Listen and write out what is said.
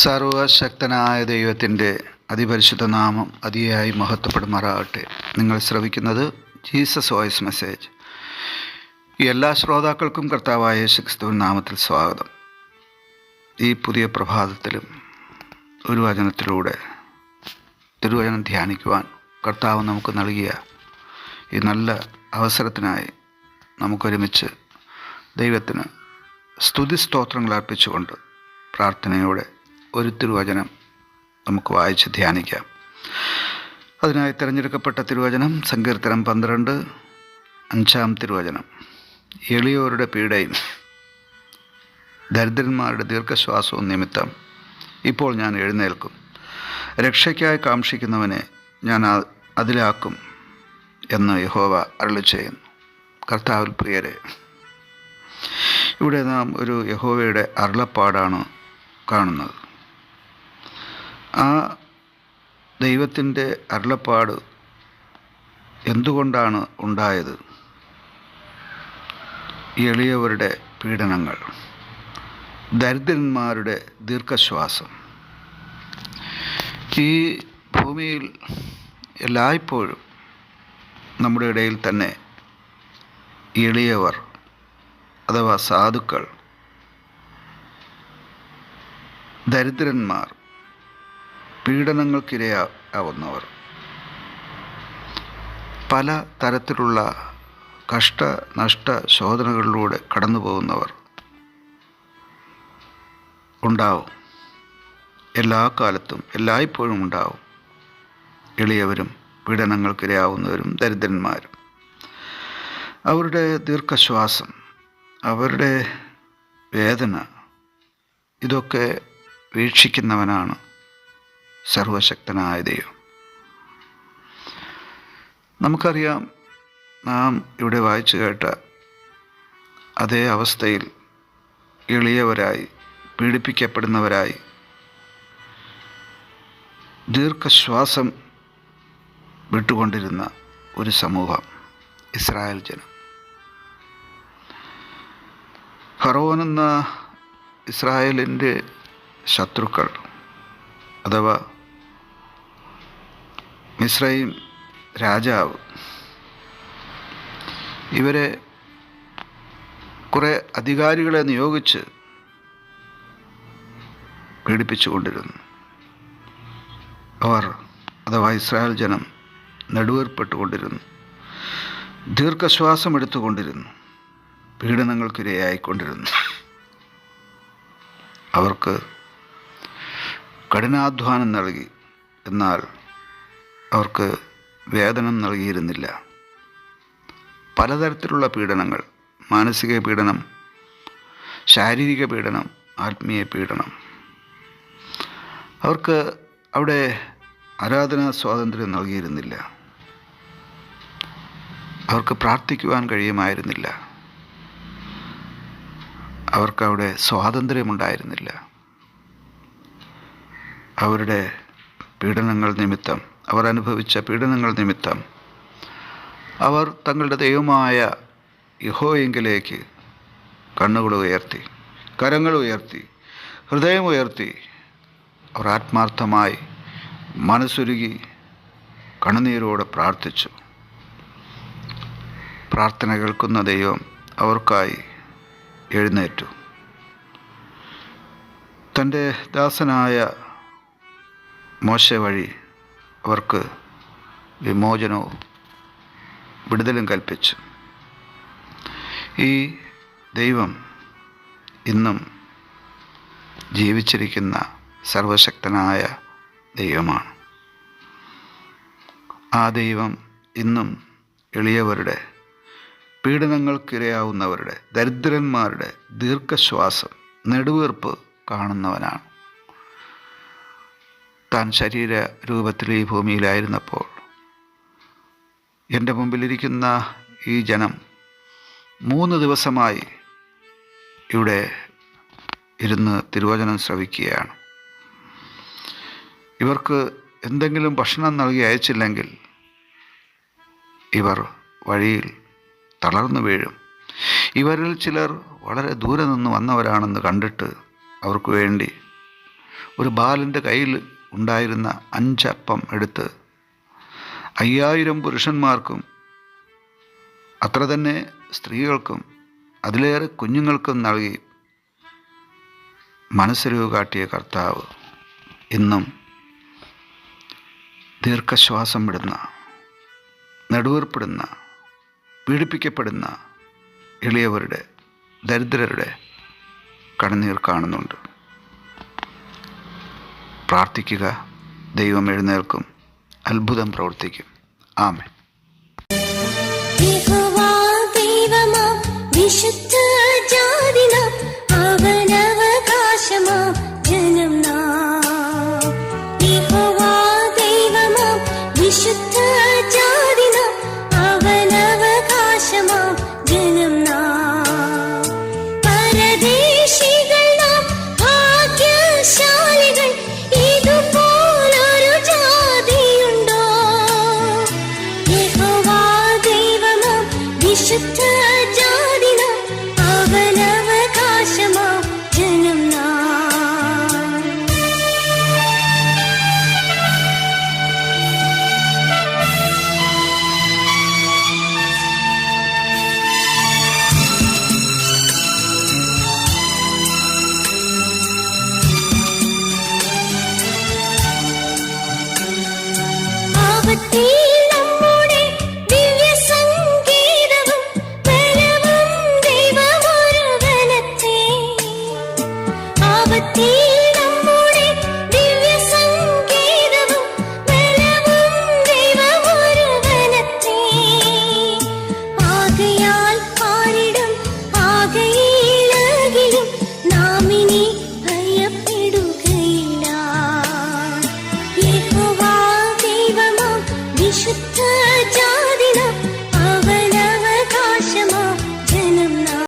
സർവശക്തനായ ദൈവത്തിൻ്റെ അതിപരിശുദ്ധ നാമം അതിയായി മഹത്വപ്പെടുമാറാകട്ടെ. നിങ്ങൾ ശ്രവിക്കുന്നത് ജീസസ് വോയിസ് മെസ്സേജ്. എല്ലാ ശ്രോതാക്കൾക്കും കർത്താവായ യേശുക്രിസ്തുവിൻ നാമത്തിൽ സ്വാഗതം. ഈ പുതിയ പ്രഭാതത്തിലും ഒരു വചനത്തിലൂടെ തിരുവചനം ധ്യാനിക്കുവാൻ കർത്താവ് നമുക്ക് നൽകിയ ഈ നല്ല അവസരത്തിനായി നമുക്കൊരുമിച്ച് ദൈവത്തിന് സ്തുതി സ്തോത്രങ്ങൾ അർപ്പിച്ചുകൊണ്ട് പ്രാർത്ഥനയോടെ ഒരു തിരുവചനം നമുക്ക് വായിച്ച് ധ്യാനിക്കാം. അതിനായി തിരഞ്ഞെടുക്കപ്പെട്ട തിരുവചനം സങ്കീർത്തനം 12 5 തിരുവചനം. എളിയവരുടെ പീഡയും ദരിദ്രന്മാരുടെ ദീർഘശ്വാസവും നിമിത്തം ഇപ്പോൾ ഞാൻ എഴുന്നേൽക്കും. രക്ഷയ്ക്കായി കാക്ഷിക്കുന്നവനെ ഞാൻ അതിലാക്കും എന്ന് യഹോവ അരുളിച്ചെയ്യുന്നു. കർത്താവിൽ പ്രിയരെ, ഇവിടെ നാം ഒരു യഹോവയുടെ അരുളപ്പാടാണ് കാണുന്നത്. ആ ദൈവത്തിൻ്റെ അരുളപ്പാട് എന്തുകൊണ്ടാണ് ഉണ്ടായത്? എളിയവരുടെ പീഡനങ്ങൾ, ദരിദ്രന്മാരുടെ ദീർഘശ്വാസം. ഈ ഭൂമിയിൽ എല്ലായ്പ്പോഴും നമ്മുടെ ഇടയിൽ തന്നെ എളിയവർ അഥവാ സാധുക്കൾ, ദരിദ്രന്മാർ, പീഡനങ്ങൾക്കിരയാവുന്നവർ, പല തരത്തിലുള്ള കഷ്ടനഷ്ട ശോധനകളിലൂടെ കടന്നു പോകുന്നവർ ഉണ്ടാവും. എല്ലാ കാലത്തും എല്ലായ്പ്പോഴും ഉണ്ടാവും എളിയവരും പീഡനങ്ങൾക്കിരയാവുന്നവരും ദരിദ്രന്മാരും. അവരുടെ ദീർഘശ്വാസം, അവരുടെ വേദന, ഇതൊക്കെ വീക്ഷിക്കുന്നവനാണ് സർവശക്തനായ ദൈവം. നമുക്കറിയാം, നാം ഇവിടെ വായിച്ചു കേട്ട അതേ അവസ്ഥയിൽ എളിയവരായി, പീഡിപ്പിക്കപ്പെടുന്നവരായി, ദീർഘശ്വാസം വിട്ടുകൊണ്ടിരുന്ന ഒരു സമൂഹം ഇസ്രായേൽ ജനം. ഫറവോൻ എന്ന ഇസ്രായേലിൻ്റെ ശത്രുക്കൾ അഥവാ മിസ്രയീം രാജാവ് ഇവരെ കുറേ അധികാരികളെ നിയോഗിച്ച് പീഡിപ്പിച്ചുകൊണ്ടിരുന്നു. അവർ അഥവാ ഇസ്രായേൽ ജനം നെടുവേർപ്പെട്ടുകൊണ്ടിരുന്നു, ദീർഘശ്വാസം എടുത്തുകൊണ്ടിരുന്നു, പീഡനങ്ങൾക്കിരയായിക്കൊണ്ടിരുന്നു. അവർക്ക് കഠിനാധ്വാനം നൽകി, എന്നാൽ അവർക്ക് വേതനം നൽകിയിരുന്നില്ല. പലതരത്തിലുള്ള പീഡനങ്ങൾ, മാനസിക പീഡനം, ശാരീരിക പീഡനം, ആത്മീയ പീഡനം. അവർക്ക് അവിടെ ആരാധനാ സ്വാതന്ത്ര്യം നൽകിയിരുന്നില്ല. അവർക്ക് പ്രാർത്ഥിക്കുവാൻ കഴിയുമായിരുന്നില്ല. അവർക്കവിടെ സ്വാതന്ത്ര്യമുണ്ടായിരുന്നില്ല. അവരുടെ പീഡനങ്ങൾ നിമിത്തം, അവർ അനുഭവിച്ച പീഡനങ്ങൾ നിമിത്തം അവർ തങ്ങളുടെ ദൈവമായ യഹോവയിങ്കലേക്ക് കണ്ണുകൾ ഉയർത്തി, കരങ്ങൾ ഉയർത്തി, ഹൃദയമുയർത്തി, അവർ ആത്മാർത്ഥമായി മനസ്സുരുകി കണ്ണുനീരോടെ പ്രാർത്ഥിച്ചു. പ്രാർത്ഥന കേൾക്കുന്ന ദൈവം അവർക്കായി എഴുന്നേറ്റു. തൻ്റെ ദാസനായ മോശെ വഴി അവർക്ക് വിമോചനവും വിടുതലും കൽപ്പിച്ചു. ഈ ദൈവം ഇന്നും ജീവിച്ചിരിക്കുന്ന സർവശക്തനായ ദൈവമാണ്. ആ ദൈവം ഇന്നും എളിയവരുടെ, പീഡനങ്ങൾക്കിരയാവുന്നവരുടെ, ദരിദ്രന്മാരുടെ ദീർഘശ്വാസം, നെടുവീർപ്പ് കാണുന്നവനാണ്. താൻ ശരീര രൂപത്തിൽ ഈ ഭൂമിയിലായിരുന്നപ്പോൾ എൻ്റെ മുമ്പിലിരിക്കുന്ന ഈ ജനം 3 ദിവസമായി ഇവിടെ ഇരുന്ന് തിരുവചനം ശ്രവിക്കുകയാണ്. ഇവർക്ക് എന്തെങ്കിലും ഭക്ഷണം നൽകി അയച്ചില്ലെങ്കിൽ ഇവർ വഴിയിൽ തളർന്നു വീഴും. ഇവരിൽ ചിലർ വളരെ ദൂരെ നിന്ന് വന്നവരാണെന്ന് കണ്ടിട്ട് അവർക്ക് വേണ്ടി ഒരു ബാലൻ്റെ കയ്യിൽ ഉണ്ടായിരുന്ന 5 അപ്പം എടുത്ത് 5000 പുരുഷന്മാർക്കും അത്ര തന്നെ സ്ത്രീകൾക്കും അതിലേറെ കുഞ്ഞുങ്ങൾക്കും നൽകി മനസ്സരിവ് കാട്ടിയ കർത്താവ് ഇന്നും ദീർഘശ്വാസം വിടുന്ന, നെടുവീർപ്പിടുന്ന, പീഡിപ്പിക്കപ്പെടുന്ന എളിയവരുടെ, ദരിദ്രരുടെ കണ്ണുനീർ കാണുന്നുണ്ട്. പ്രാർത്ഥിക്കുക, ദൈവം എഴുന്നേൽക്കും, അത്ഭുതം പ്രവർത്തിക്കും. ആമേൻ. വിശുദ്ധ ജാതിനാം അവനവകാശമാം ജനം നാം. യഹോവാ ദൈവമാം വിശുദ്ധ ജാതിനാം അവനവകാശമാം ജനം നാം. പരദേശികൾ നാം ഭാഗ്യശാലികൾ, ഇതുപോലൊരു ജാതിയുണ്ടോ? യഹോവാ ദൈവമാം വിശുദ്ധ നമ്മുടെ ദിവ്യ സംഗീതവും ബലവും ദൈവമൊരുവനത്തെ. ആപത്തിൽ നമ്മുടെ ദിവ്യ സംഗീതവും ബലവും ദൈവമൊരുവനത്തെ. ആകയാൽ പാരിടും ആകയിലകിലും നാം ഇനി ഭയപ്പെടുകയില്ല. യഹോവാ വിശുദ്ധ ജാതിനാം